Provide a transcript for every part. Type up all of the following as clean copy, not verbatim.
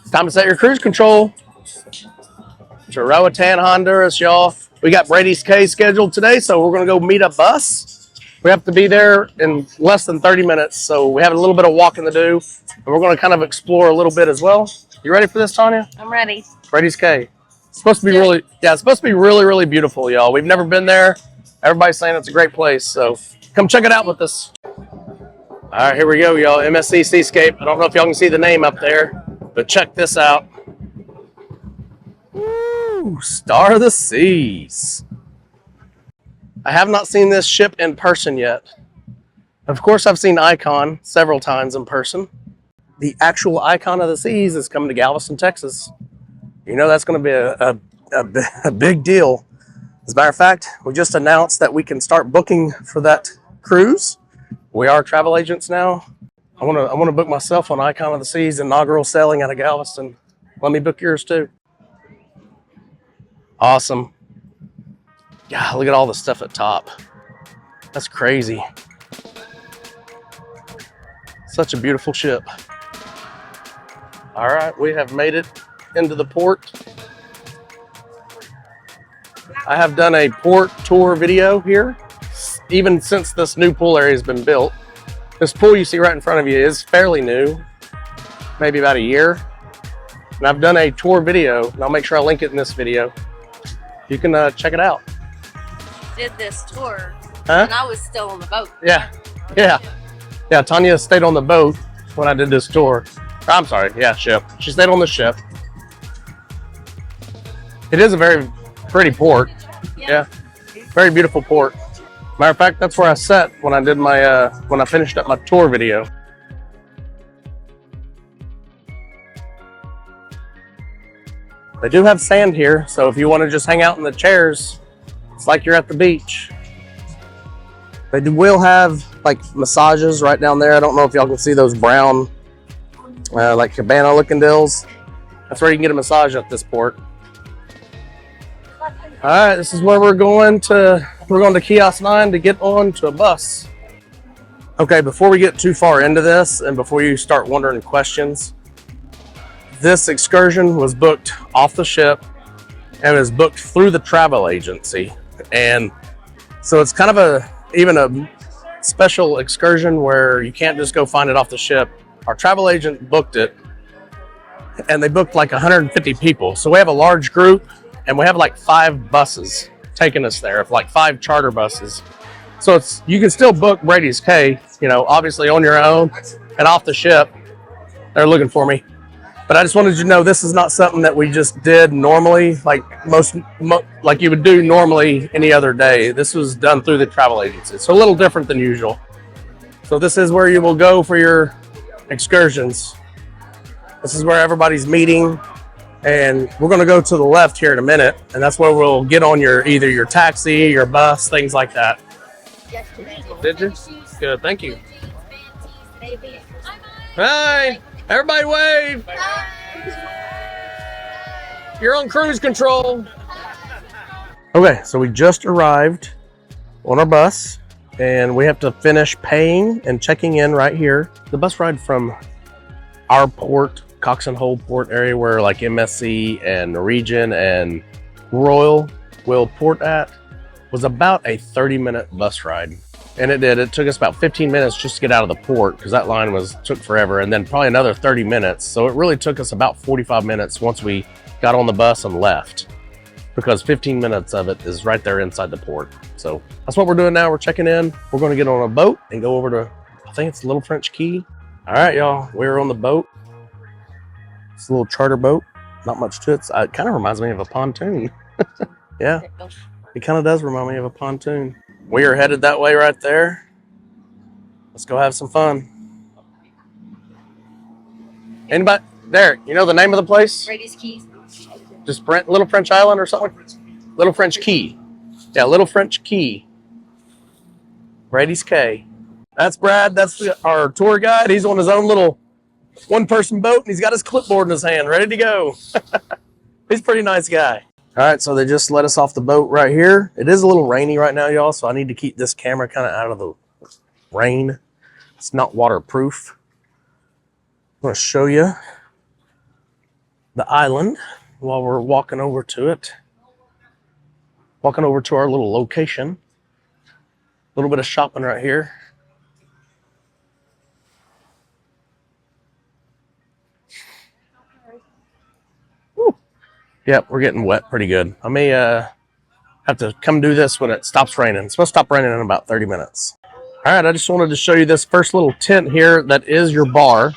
It's time to set your cruise control to Roatan, Honduras, y'all. We got Brady's Cay scheduled today, so we're going to go meet a bus. We have to be there in less than 30 minutes, so we have a little bit of walking to do, and we're going to kind of explore a little bit as well. You ready for this, Tonya? I'm ready. Brady's Cay. It's supposed to be really, it's supposed to be really, really beautiful, y'all. We've never been there. Everybody's saying it's a great place, so come check it out with us. All right, here we go, y'all. MSC Seascape. I don't know if y'all can see the name up there, but check this out. Woo, Star of the Seas. I have not seen this ship in person yet. Of course, I've seen Icon several times in person. The actual Icon of the Seas is coming to Galveston, Texas. You know that's going to be a big deal. As a matter of fact, we just announced that we can start booking for that cruise. We are travel agents now. I want to book myself on Icon of the Seas inaugural sailing out of Galveston. Let me book yours too. Awesome. Yeah, look at all the stuff at top. That's crazy. Such a beautiful ship. All right, we have made it into the port. I have done a port tour video here, even since this new pool area has been built. This pool you see right in front of you is fairly new, maybe about a year. And I've done a tour video, and I'll make sure I link it in this video. You can check it out. Did this tour, huh? And I was still on the boat. Yeah. Tonya stayed on the boat when I did this tour. I'm sorry, ship. She stayed on the ship. It is a very pretty port. Yeah, very beautiful port. Matter of fact, that's where I sat when I did my when I finished up my tour video. They do have sand here, so if you want to just hang out in the chairs, it's like you're at the beach. They will have like massages right down there. I don't know if y'all can see those brown like cabana looking deals. That's where you can get a massage at this port. All right, this is where we're going to Kiosk 9 to get on to a bus. Okay, before we get too far into this and before you start wondering questions, this excursion was booked off the ship and was booked through the travel agency. And so it's kind of even a special excursion where you can't just go find it off the ship. Our travel agent booked it, and they booked like 150 people. So we have a large group, and we have like 5 buses taking us there, like 5 charter buses. So you can still book Brady's Cay, obviously on your own and off the ship. They're looking for me. But I just wanted you to know this is not something that we just did normally, like like you would do normally any other day. This was done through the travel agency. So a little different than usual. So this is where you will go for your excursions. This is where everybody's meeting. And we're going to go to the left here in a minute. And that's where we'll get on either your taxi, your bus, things like that. Did you? Good, thank you. Hi. Everybody wave! You're on cruise control. Okay, so we just arrived on our bus and we have to finish paying and checking in right here. The bus ride from our port, Cox and Hold port area where like MSC and Norwegian and Royal will port at, was about a 30-minute bus ride. And it took us about 15 minutes just to get out of the port because that line took forever, and then probably another 30 minutes. So it really took us about 45 minutes once we got on the bus and left, because 15 minutes of it is right there inside the port. So that's what we're doing now. We're checking in. We're going to get on a boat and go over to, I think it's Little French Key. All right, y'all, we're on the boat. It's a little charter boat. Not much to it. It kind of reminds me of a pontoon. Yeah, it kind of does remind me of a pontoon. We are headed that way right there. Let's go have some fun. Anybody? Derek, you know the name of the place? Brady's Key. Just Little French Island or something? Little French Key. Yeah, Little French Key. Brady's Cay. That's Brad. That's our tour guide. He's on his own little one-person boat, and he's got his clipboard in his hand, ready to go. He's a pretty nice guy. All right, so they just let us off the boat right here. It is a little rainy right now, y'all, so I need to keep this camera kind of out of the rain. It's not waterproof. I'm going to show you the island while we're walking over to it. Walking over to our little location. A little bit of shopping right here. Woo. Yep, we're getting wet pretty good. I may have to come do this when it stops raining. It's supposed to stop raining in about 30 minutes. All right, I just wanted to show you this first little tent here that is your bar.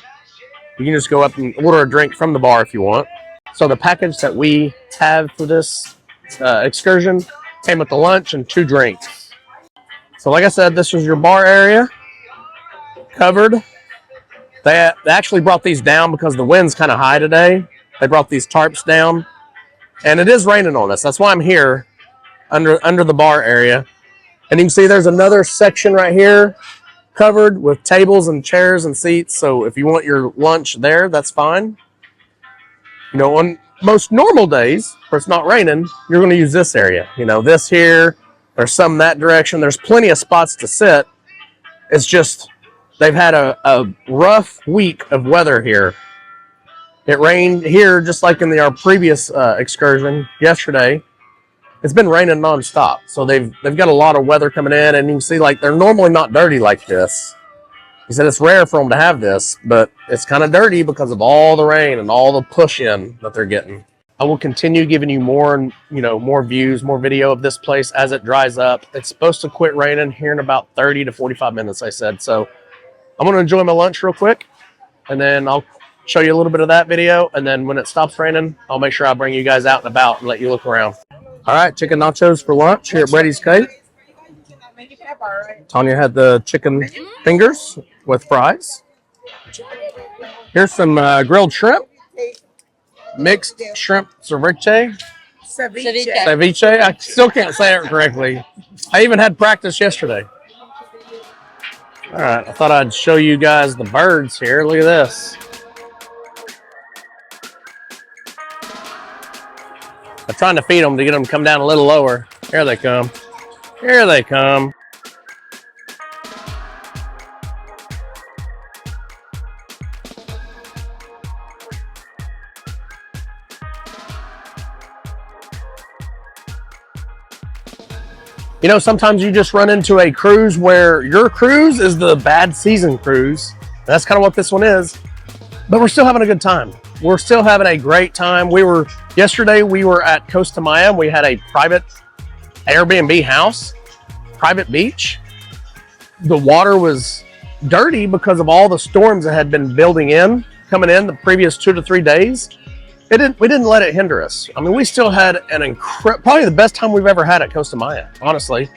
You can just go up and order a drink from the bar if you want. So the package that we have for this excursion came with the lunch and 2 drinks. So like I said, this is your bar area, covered. They actually brought these down because the wind's kind of high today. They brought these tarps down, and it is raining on us. That's why I'm here under the bar area. And you can see there's another section right here covered with tables and chairs and seats. So if you want your lunch there, that's fine. You know, on most normal days where it's not raining, you're going to use this area. You know, this here, there's some in that direction. There's plenty of spots to sit. It's just they've had a rough week of weather here. It rained here just like in our previous excursion yesterday. It's been raining nonstop, so they've got a lot of weather coming in, and you can see like they're normally not dirty like this. He said it's rare for them to have this, but it's kind of dirty because of all the rain and all the push in that they're getting. I will continue giving you more, more views, more video of this place as it dries up. It's supposed to quit raining here in about 30 to 45 minutes, I said. So I'm going to enjoy my lunch real quick, and then I'll show you a little bit of that video. And then when it stops raining, I'll make sure I bring you guys out and about and let you look around. All right, chicken nachos for lunch here at Brady's Cay. Tonya had the chicken fingers with fries. Here's some grilled shrimp. Mixed shrimp ceviche. Ceviche. I still can't say it correctly. I even had practice yesterday. All right, I thought I'd show you guys the birds here. Look at this. I'm trying to feed them to get them to come down a little lower. Here they come. Here they come. You know, sometimes you just run into a cruise where your cruise is the bad season cruise. That's kind of what this one is. But we're still having a good time. We're still having a great time. Yesterday we were at Costa Maya. We had a private Airbnb house, private beach. The water was dirty because of all the storms that had been coming in the previous 2 to 3 days. We didn't let it hinder us. I mean, we still had probably the best time we've ever had at Costa Maya, honestly.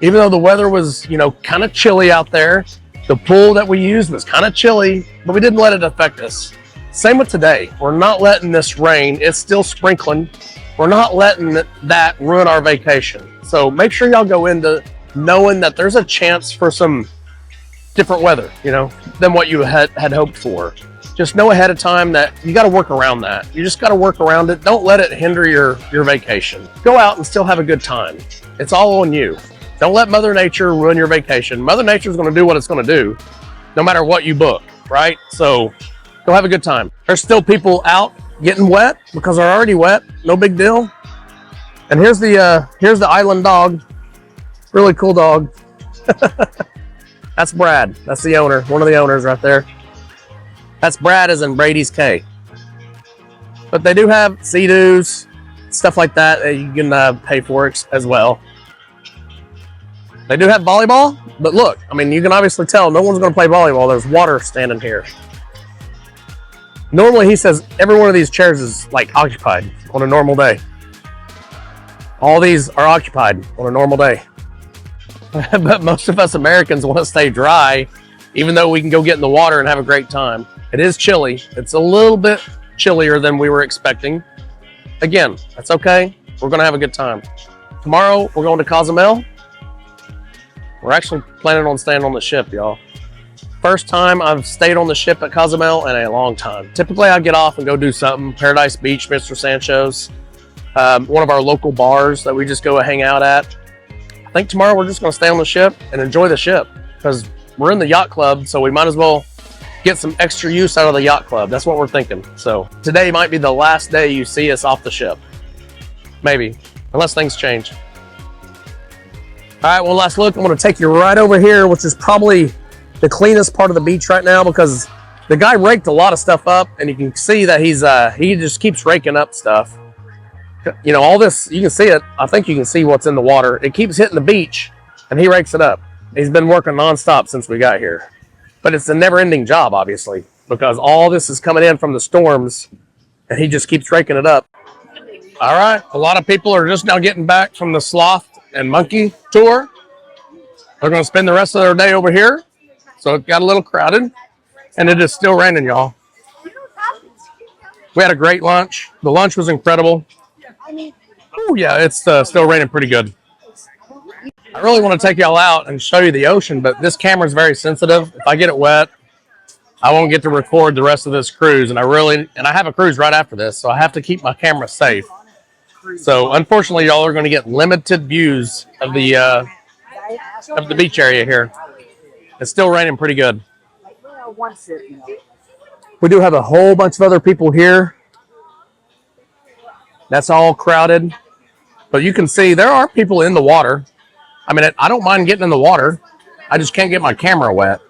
Even though the weather was, kind of chilly out there, the pool that we used was kind of chilly, but we didn't let it affect us. Same with today. We're not letting this rain. It's still sprinkling. We're not letting that ruin our vacation. So make sure y'all go into knowing that there's a chance for some different weather, than what you had hoped for. Just know ahead of time that you got to work around that. You just got to work around it. Don't let it hinder your vacation. Go out and still have a good time. It's all on you. Don't let Mother Nature ruin your vacation. Mother Nature is going to do what it's going to do, no matter what you book, right? So go have a good time. There's still people out getting wet because they're already wet. No big deal. And here's the island dog. Really cool dog. That's Brad. That's the owner. One of the owners right there. That's Brad as in Brady's Cay. But they do have Sea-Doos, stuff like that you can pay for as well. They do have volleyball, but look, I mean, you can obviously tell no one's going to play volleyball. There's water standing here. Normally, he says every one of these chairs is like occupied on a normal day. All these are occupied on a normal day. But most of us Americans want to stay dry, even though we can go get in the water and have a great time. It is chilly. It's a little bit chillier than we were expecting. Again, that's okay. We're going to have a good time. Tomorrow, we're going to Cozumel. We're actually planning on staying on the ship, y'all. First time I've stayed on the ship at Cozumel in a long time. Typically, I get off and go do something. Paradise Beach, Mr. Sancho's, one of our local bars that we just go hang out at. I think tomorrow we're just going to stay on the ship and enjoy the ship because we're in the yacht club, so we might as well get some extra use out of the yacht club. That's what we're thinking. So today might be the last day you see us off the ship. Maybe, unless things change. All right, one last look. I'm gonna take you right over here, which is probably the cleanest part of the beach right now because the guy raked a lot of stuff up, and you can see that he just keeps raking up stuff. You know, all this, you can see it. I think you can see what's in the water. It keeps hitting the beach, and he rakes it up. He's been working nonstop since we got here. But it's a never-ending job, obviously, because all this is coming in from the storms, and he just keeps raking it up. All right, a lot of people are just now getting back from the sloth and monkey tour. They're going to spend the rest of their day over here, so it got a little crowded, and it is still raining, y'all. We had a great lunch. The lunch was incredible. Oh yeah, it's still raining pretty good. I really want to take y'all out and show you the ocean, but this camera is very sensitive. If I get it wet, I won't get to record the rest of this cruise, and I have a cruise right after this, so I have to keep my camera safe. So unfortunately, y'all are going to get limited views of the beach area here. It's still raining pretty good. We do have a whole bunch of other people here. That's all crowded. But you can see there are people in the water. I mean, I don't mind getting in the water. I just can't get my camera wet.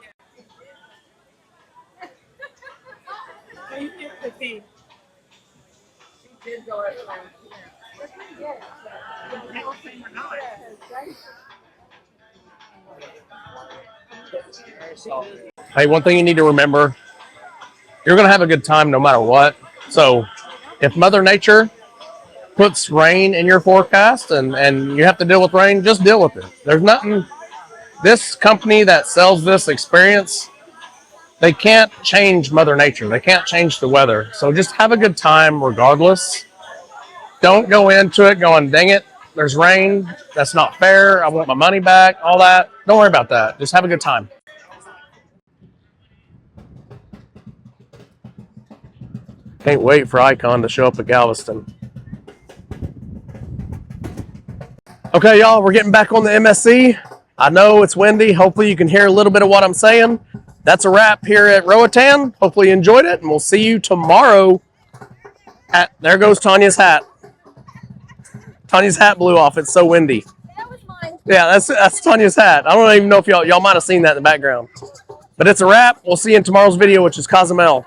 Hey, one thing you need to remember, you're going to have a good time no matter what. So if Mother Nature puts rain in your forecast and you have to deal with rain, just deal with it. There's nothing. This company that sells this experience, they can't change Mother Nature. They can't change the weather. So just have a good time regardless. Don't go into it going, dang it, there's rain. That's not fair. I want my money back, all that. Don't worry about that. Just have a good time. Can't wait for Icon to show up at Galveston. Okay, y'all, we're getting back on the MSC. I know it's windy. Hopefully you can hear a little bit of what I'm saying. That's a wrap here at Roatan. Hopefully you enjoyed it, and we'll see you tomorrow there goes Tonya's hat. Tonya's hat blew off. It's so windy. That was mine. Yeah, that's Tonya's hat. I don't even know if y'all might have seen that in the background. But it's a wrap. We'll see you in tomorrow's video, which is Cozumel.